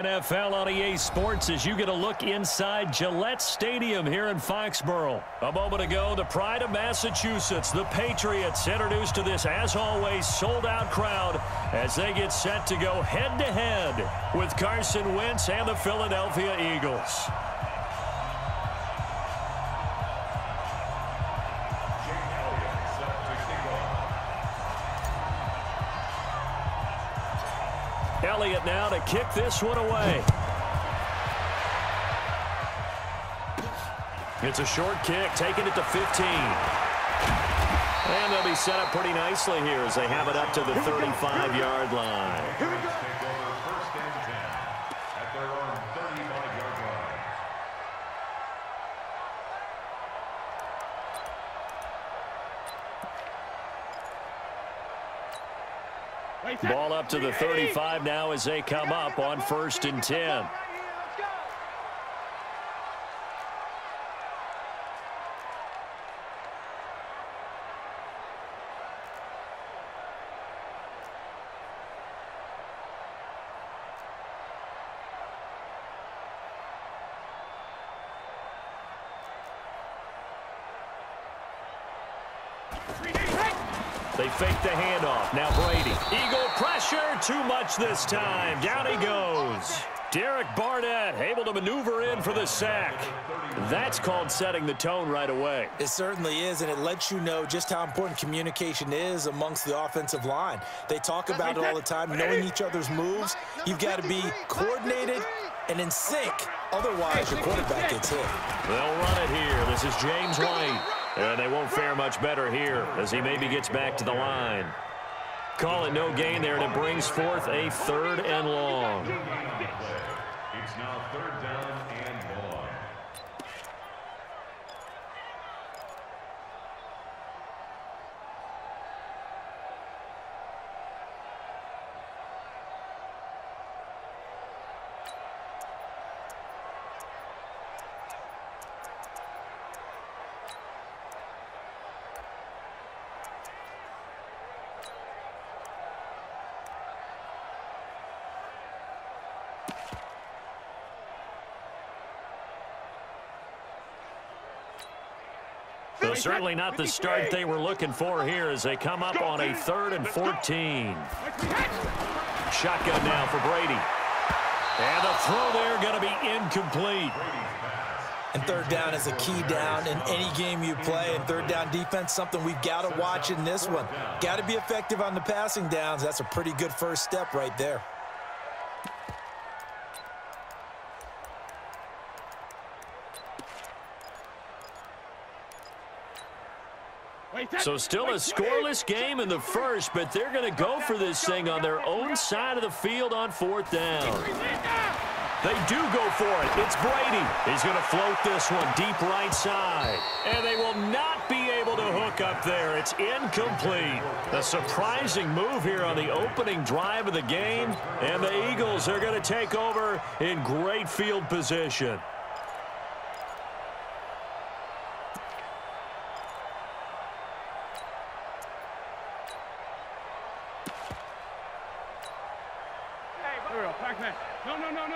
NFL on EA Sports as you get a look inside Gillette Stadium here in Foxborough. A moment ago, the pride of Massachusetts, the Patriots, introduced to this, as always, sold-out crowd as they get set to go head-to-head with Carson Wentz and the Philadelphia Eagles. Elliott now to kick this one away. It's a short kick, taking it to 15. And they'll be set up pretty nicely here as they have it up to the 35-yard line. Here we go. Take over first and 10 at their own 35-yard line. Ball up to the 35 now as they come up on first and 10. They fake the handoff. Now Brady. Eagle pressure. Too much this time. Down he goes. Derek Barnett able to maneuver in for the sack. That's called setting the tone right away. It certainly is, and it lets you know just how important communication is amongst the offensive line. They talk about it all the time, knowing each other's moves. You've got to be coordinated and in sync. Otherwise, your quarterback gets hit. They'll run it here. This is James White. And they won't fare much better here as he maybe gets back to the line. Call it no gain there, and it brings forth a 3rd and long. It's now 3rd down and long. So certainly not the start they were looking for here as they come up on a 3rd and 14. Shotgun now for Brady. And the throw there going to be incomplete. And 3rd down is a key down in any game you play. And 3rd down defense, something we've got to watch in this one. Got to be effective on the passing downs. That's a pretty good first step right there. So still a scoreless game in the first, but they're going to go for this thing on their own side of the field on 4th down. They do go for it. It's Brady. He's going to float this one deep right side. And they will not be able to hook up there. It's incomplete. A surprising move here on the opening drive of the game. And the Eagles are going to take over in great field position.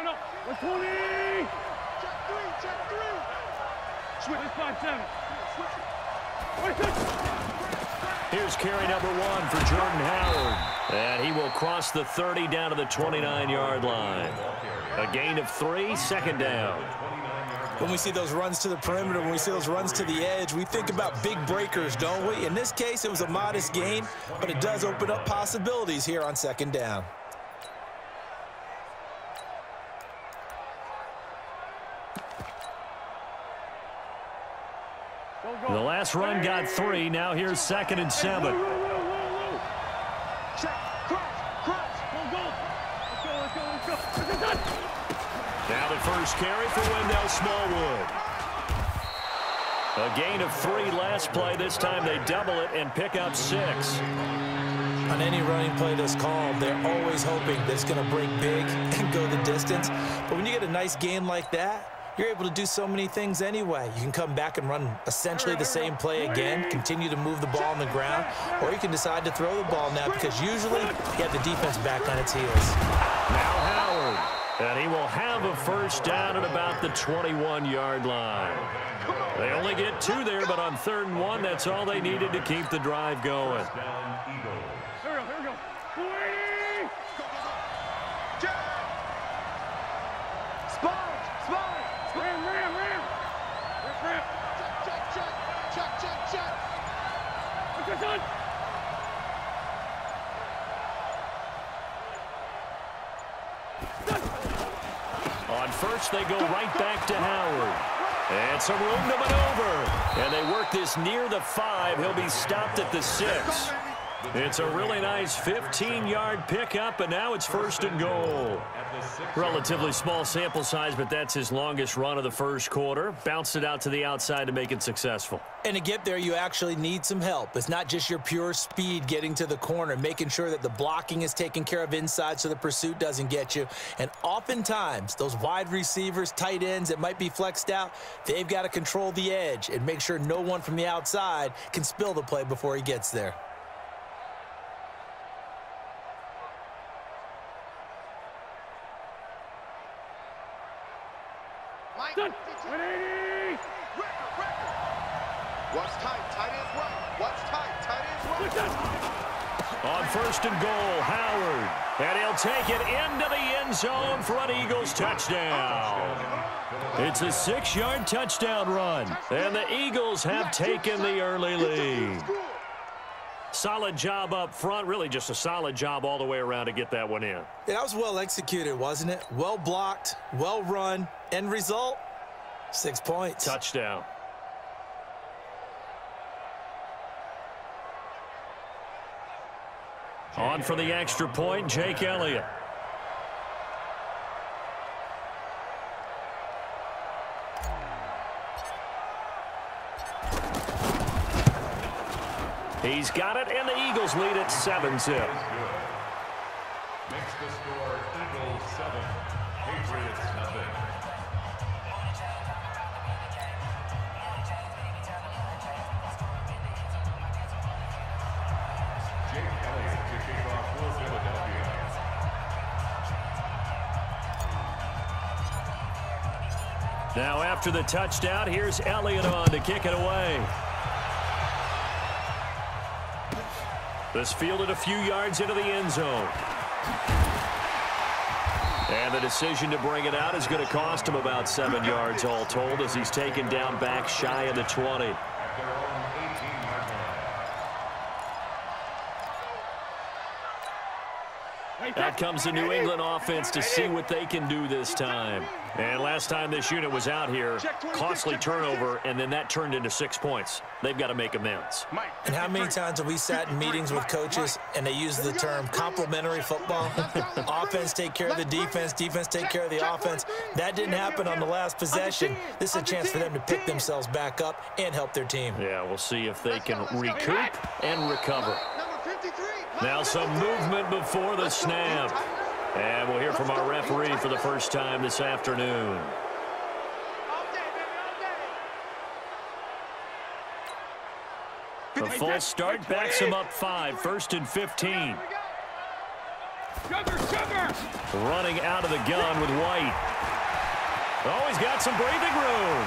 No. We're 20. Check 3. Switch 5-7. Here's carry number 1 for Jordan Howard. And he will cross the 30 down to the 29-yard line. A gain of 3, 2nd down. When we see those runs to the perimeter, when we see those runs to the edge, we think about big breakers, don't we? In this case, it was a modest gain, but it does open up possibilities here on 2nd down. The last run got 3. Now here's 2nd and 7. Now the first carry for Wendell Smallwood. A gain of 3 last play. This time they double it and pick up 6. On any running play that's called, they're always hoping that it's going to break big and go the distance. But when you get a nice gain like that, you're able to do so many things anyway. You can come back and run essentially the same play again, continue to move the ball on the ground, or you can decide to throw the ball now because usually you have the defense back on its heels. Now Howard. And he will have a first down at about the 21-yard line. They only get 2 there, but on 3rd and 1, that's all they needed to keep the drive going. Here we go. 40! Spot! Ram! Rip! Check! What's your son? On first, they go right back to Howard. And some room to maneuver. And they work this near the 5. He'll be stopped at the 6. It's a really nice 15-yard pickup, and now it's 1st and goal. Relatively small sample size, but that's his longest run of the first quarter. Bounced it out to the outside to make it successful. And to get there, you actually need some help. It's not just your pure speed getting to the corner, making sure that the blocking is taken care of inside so the pursuit doesn't get you. And oftentimes, those wide receivers, tight ends that might be flexed out, they've got to control the edge and make sure no one from the outside can spill the play before he gets there. Done. 180! Watch tight ends right. Watch tight ends right. On 1st and goal, Howard. And he'll take it into the end zone for an Eagles touchdown. It's a 6-yard touchdown run. And the Eagles have taken the early lead. Solid job up front. Really just a solid job all the way around to get that one in. Yeah, that was well executed, wasn't it? Well blocked, well run. End result, 6 points. Touchdown. On for the extra point, Jake Elliott. He's got it, and the Eagles lead at 7-0. Makes the score Eagles 7, Patriots nothing. Jake Elliott to kick off for Philadelphia. Now after the touchdown, here's Elliott on to kick it away. This fielded a few yards into the end zone. And the decision to bring it out is going to cost him about 7 yards all told as he's taken down back shy of the 20. At their own 18-yard line. Out comes the New England offense to see what they can do this time. And last time this unit was out here, costly turnover, and then that turned into 6 points. They've got to make amends. And how many times have we sat in meetings with coaches and they use the term complementary football? Offense take care of the defense, defense take care of the offense. That didn't happen on the last possession. This is a chance for them to pick themselves back up and help their team. Yeah, we'll see if they can recoup and recover. Now some movement before the snap. And we'll hear from our referee for the first time this afternoon. The false start backs him up 5, 1st and 15. Running out of the gun with White. Oh, he's got some breathing room.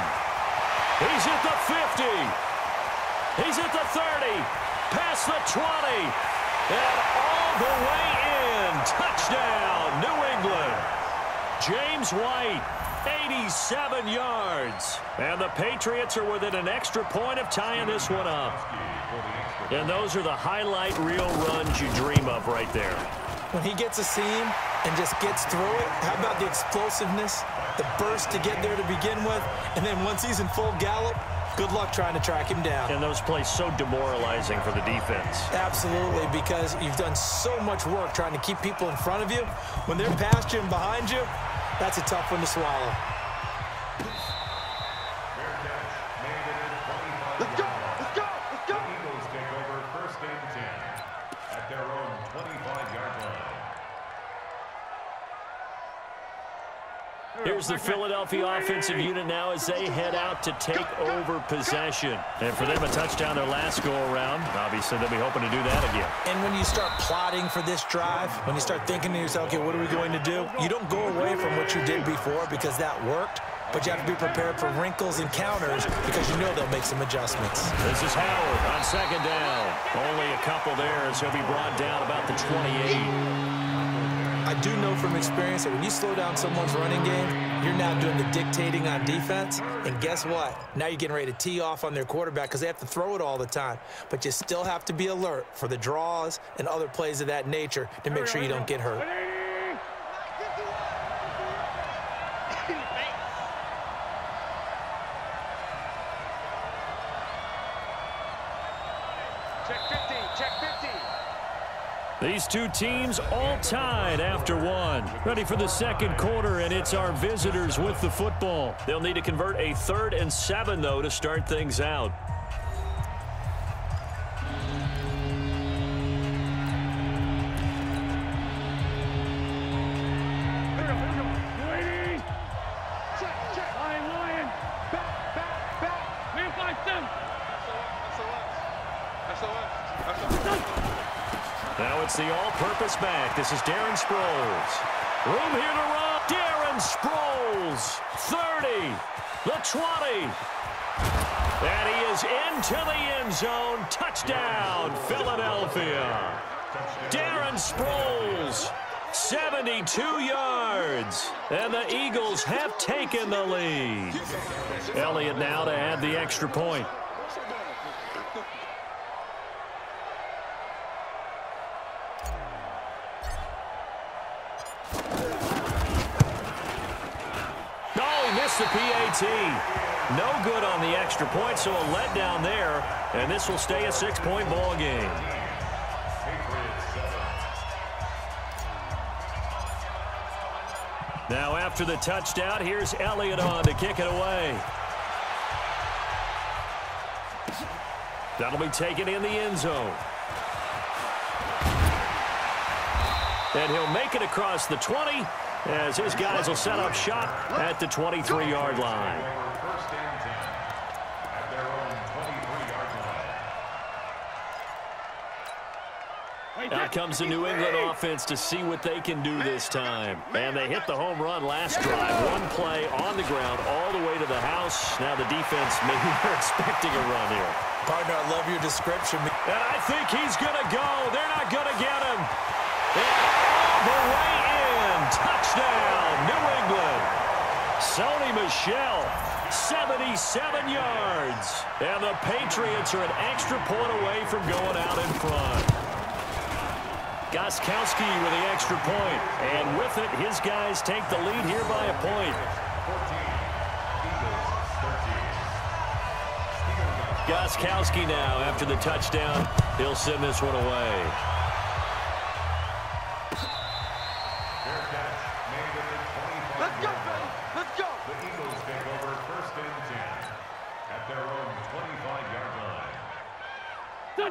He's at the 50. He's at the 30. Past the 20. And all the way in. Touchdown, New England. James White, 87 yards. And the Patriots are within an extra point of tying this one up. And those are the highlight reel runs you dream of right there. When he gets a seam and just gets through it, how about the explosiveness, the burst to get there to begin with, and then once he's in full gallop, good luck trying to track him down. And those plays so demoralizing for the defense. Absolutely, because you've done so much work trying to keep people in front of you. When they're past you and behind you, that's a tough one to swallow. Let's go! The Eagles take over 1st and 10 at their own 25-yard line. Here's the Philadelphia offensive unit now as they head out to take over possession. And for them, a touchdown their last go-around. Obviously, they'll be hoping to do that again. And when you start plotting for this drive, when you start thinking to yourself, okay, what are we going to do? You don't go away from what you did before because that worked, but you have to be prepared for wrinkles and counters because you know they'll make some adjustments. This is Howard on second down. Only a couple there as he'll be brought down about the 28. I do know from experience that when you slow down someone's running game, you're now doing the dictating on defense. And guess what? Now you're getting ready to tee off on their quarterback because they have to throw it all the time. But you still have to be alert for the draws and other plays of that nature to make sure you don't get hurt. Check 50, check 50. These two teams all tied after one. Ready for the second quarter, and it's our visitors with the football. They'll need to convert a 3rd and 7, though, to start things out. Now it's the all-purpose back. This is Darren Sproles. Room here to run. Darren Sproles. 30. The 20. And he is into the end zone. Touchdown, Philadelphia. Darren Sproles. 72 yards. And the Eagles have taken the lead. Elliott now to add the extra point. The PAT. No good on the extra point, so a letdown there. And this will stay a 6-point ball game. Now after the touchdown, here's Elliott on to kick it away. That'll be taken in the end zone. And he'll make it across the 20. As his guys will set up shop at the 23-yard line. First and 10 at their own 23-yard line. Out comes the New England offense to see what they can do this time. And they hit the home run last drive. One play on the ground all the way to the house. Now the defense, maybe they're expecting a run here. Partner, I love your description. And I think he's going to go. They're not going to get him. And all the way in. Touchdown, New England. Sony Michel, 77 yards. And the Patriots are an extra point away from going out in front. Gostkowski with the extra point. And with it, his guys take the lead here by a point. 14, Eagles 13. Gostkowski now after the touchdown. He'll send this one away.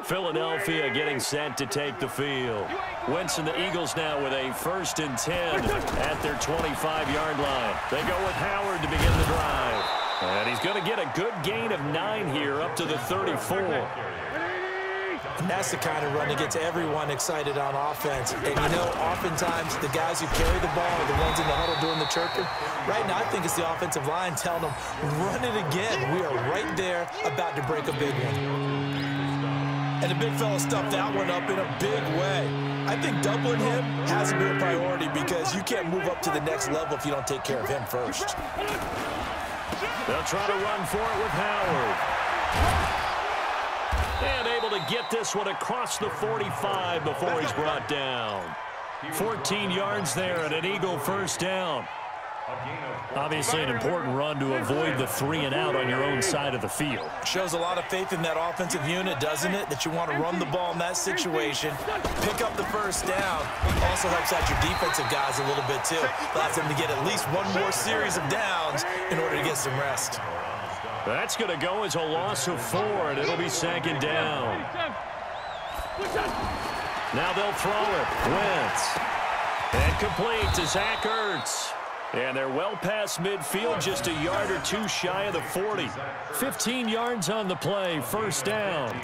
Philadelphia getting set to take the field. Wentz and the Eagles now with a 1st and 10 at their 25-yard line. They go with Howard to begin the drive. And he's going to get a good gain of 9 here up to the 34. And that's the kind of run that gets everyone excited on offense. And, you know, oftentimes the guys who carry the ball are the ones in the huddle doing the chirping. Right now, I think it's the offensive line telling them, run it again. We are right there about to break a big one. And the big fella stuffed that one up in a big way. I think doubling him has to be a priority because you can't move up to the next level if you don't take care of him first. They'll try to run for it with Howard. And able to get this one across the 45 before he's brought down. 14 yards there and an Eagle 1st down. Obviously an important run to avoid the 3 and out on your own side of the field. Shows a lot of faith in that offensive unit, doesn't it? That you want to run the ball in that situation, pick up the 1st down. Also helps out your defensive guys a little bit too. Allows them to get at least one more series of downs in order to get some rest. That's going to go as a loss of 4, and it'll be 2nd down. Now they'll throw it. Wentz. And complete to Zach Ertz. And they're well past midfield, just a yard or two shy of the 40. 15 yards on the play, first down.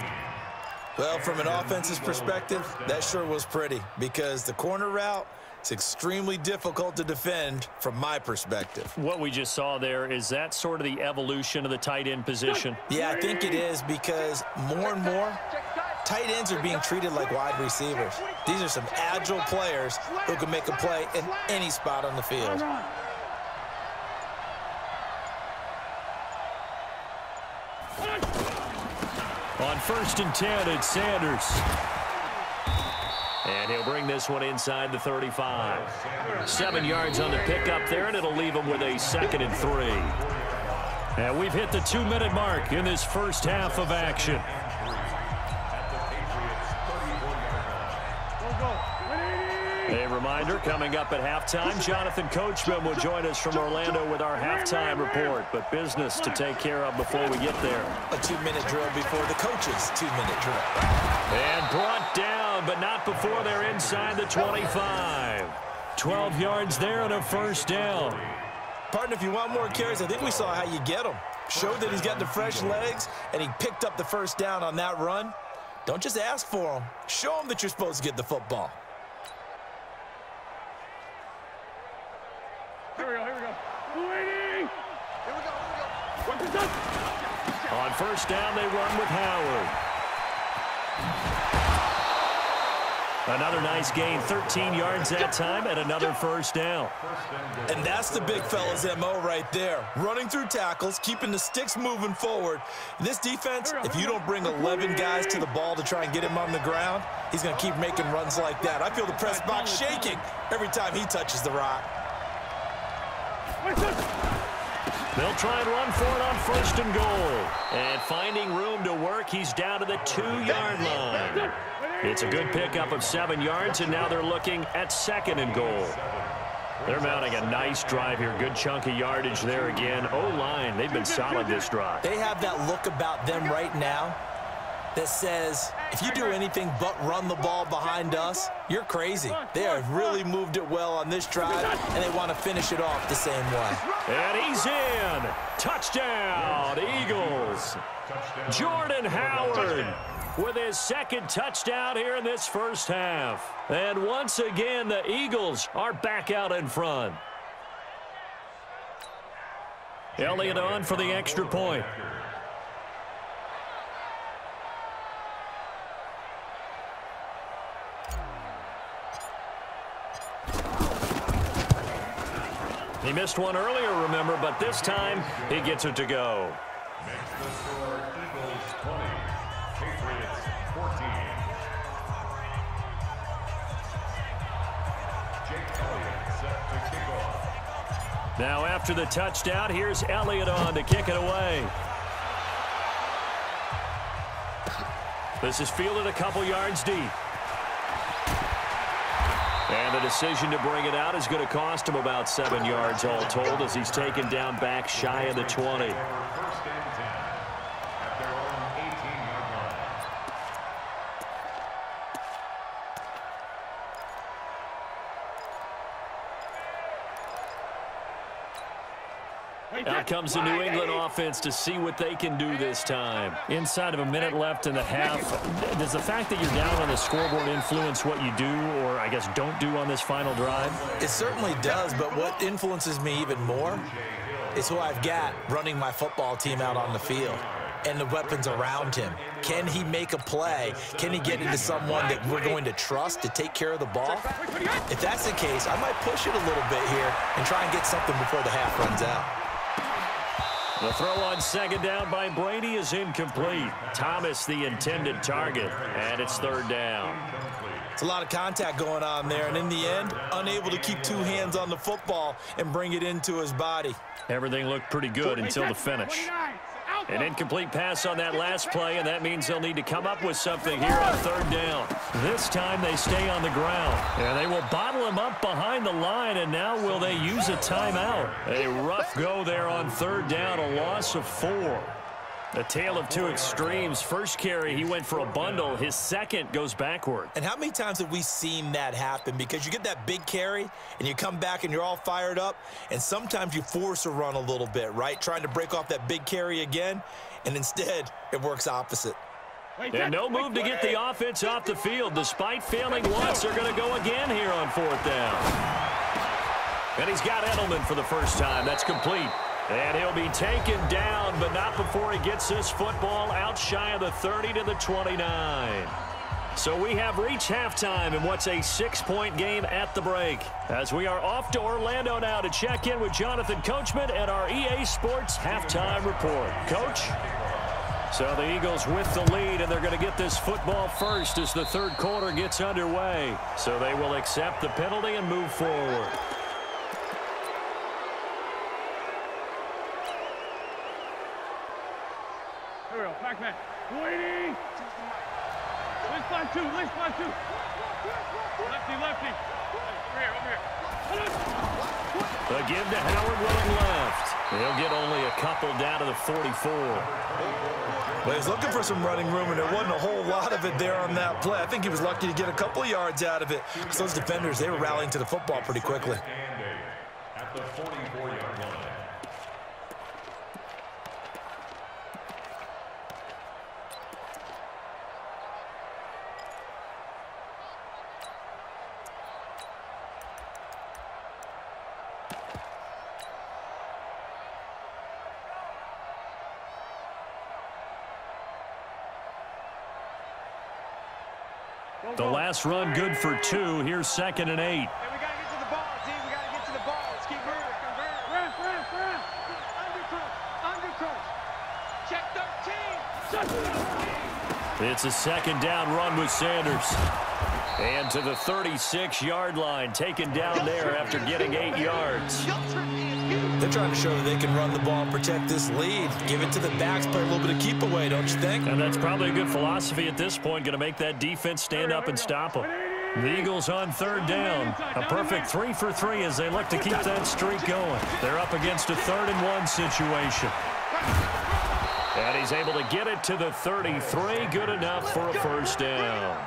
Well, from an offense's perspective, that sure was pretty because the corner route is extremely difficult to defend from my perspective. What we just saw there, is that sort of the evolution of the tight end position? Yeah, I think it is because more and more, tight ends are being treated like wide receivers. These are some agile players who can make a play in any spot on the field. On 1st and 10, it's Sanders. And he'll bring this one inside the 35. 7 yards on the pickup there, and it'll leave him with a 2nd and 3. And we've hit the 2-minute mark in this first half of action. A reminder, coming up at halftime, Jonathan Coachman will join us from Orlando with our halftime report. But business to take care of before we get there. A 2-minute drill before the coach's 2-minute drill. And brought down, but not before they're inside the 25. 12 yards there and a first down. Partner, if you want more carries, I think we saw how you get him. Showed that he's got the fresh legs, and he picked up the first down on that run. Don't just ask for him. Show him that you're supposed to get the football. Here we go. 280. Here we go. On first down, they run with Howard. Another nice gain, 13 yards that time, and another first down. And that's the big fella's MO right there. Running through tackles, keeping the sticks moving forward. This defense, if you don't bring 11 guys to the ball to try and get him on the ground, he's going to keep making runs like that. I feel the press box shaking every time he touches the rock. They'll try and run for it on 1st and goal. And finding room to work, he's down to the 2-yard line. It's a good pickup of 7 yards, and now they're looking at 2nd and goal. They're mounting a nice drive here. Good chunk of yardage there again. O-line, they've been solid this drive. They have that look about them right now that says, if you do anything but run the ball behind us, you're crazy. They have really moved it well on this drive, and they want to finish it off the same way. And he's in. Touchdown, Eagles. Jordan Howard with his 2nd touchdown here in this first half. And once again, the Eagles are back out in front. Elliott on for the extra point. He missed one earlier, remember, but this time he gets it to go. Makes the score Eagles 20, Patriots 14. Jake Elliott set to kick off. Now after the touchdown, here's Elliott on to kick it away. This is fielded a couple yards deep. And the decision to bring it out is going to cost him about 7 yards all told as he's taken down back shy of the 20. 1st and 10 at their own 18-yard line. Out comes the New England offense to see what they can do this time. Inside of a minute left in the half, does the fact that you're down on the scoreboard influence what you do or, I guess, don't do on this final drive? It certainly does, but what influences me even more is who I've got running my football team out on the field and the weapons around him. Can he make a play? Can he get into someone that we're going to trust to take care of the ball? If that's the case, I might push it a little bit here and try and get something before the half runs out. The throw on 2nd down by Brady is incomplete. Thomas the intended target, and it's 3rd down. It's a lot of contact going on there, and in the end, unable to keep 2 hands on the football and bring it into his body. Everything looked pretty good until the finish. An incomplete pass on that last play, and that means they'll need to come up with something here on 3rd down. This time they stay on the ground, and they will bottle him up behind the line, and now will they use a timeout? A rough go there on 3rd down, a loss of 4. A tale of two extremes. First carry, he went for a bundle. His second goes backward. And how many times have we seen that happen? Because you get that big carry, and you come back and you're all fired up, and sometimes you force a run a little bit, right? Trying to break off that big carry again, and instead it works opposite. And no move to get the offense off the field. Despite failing once, they're going to go again here on fourth down. And he's got Edelman for the first time. That's complete. And he'll be taken down, but not before he gets this football out shy of the 30 to the 29. So we have reached halftime in what's a 6-point game at the break. As we are off to Orlando now to check in with Jonathan Coachman and our EA Sports Halftime Report. Coach? So the Eagles with the lead, and they're going to get this football first as the third quarter gets underway. So they will accept the penalty and move forward. Here we go, back. Waiting. Let's fly two. Lefty. Over here. The give to Howard running left. He'll get only a couple down to the 44. Well, he's looking for some running room, and there wasn't a whole lot of it there on that play. I think he was lucky to get a couple of yards out of it. Because those defenders, they were rallying to the football pretty quickly. At the 44-yard line. The last run good for 2. Here's 2nd and 8. Hey, we got to get to the ball, team. We got to get to the ball. Let's keep moving. Run. Undercross. Check 13. It's a 2nd down run with Sanders. And to the 36-yard line, taken down there after getting 8 yards. They're trying to show that they can run the ball and protect this lead. Give it to the backs, play a little bit of keep away, don't you think? And that's probably a good philosophy at this point, going to make that defense stand up and stop them. The Eagles on 3rd down. A perfect 3 for 3 as they look to keep that streak going. They're up against a 3rd and 1 situation. And he's able to get it to the 33. Good enough for a first down.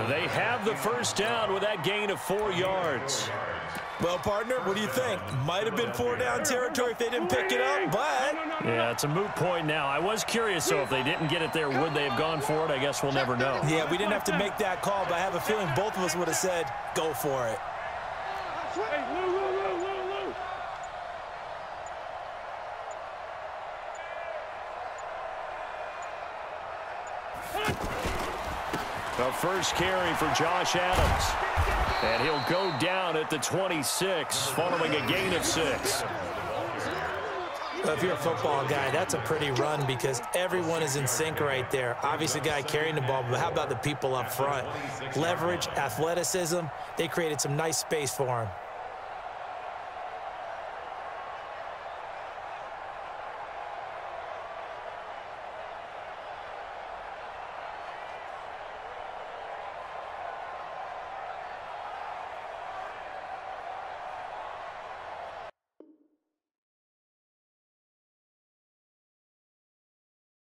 They have the first down with that gain of 4 yards. Well, partner, what do you think? Might have been 4-down territory if they didn't pick it up, but... Yeah, it's a moot point now. I was curious, so if they didn't get it there, would they have gone for it? I guess we'll never know. Yeah, we didn't have to make that call, but I have a feeling both of us would have said, go for it. The first carry for Josh Adams. And he'll go down at the 26, following a gain of 6. Well, if you're a football guy, that's a pretty run because everyone is in sync right there. Obviously, the guy carrying the ball, but how about the people up front? Leverage, athleticism, they created some nice space for him.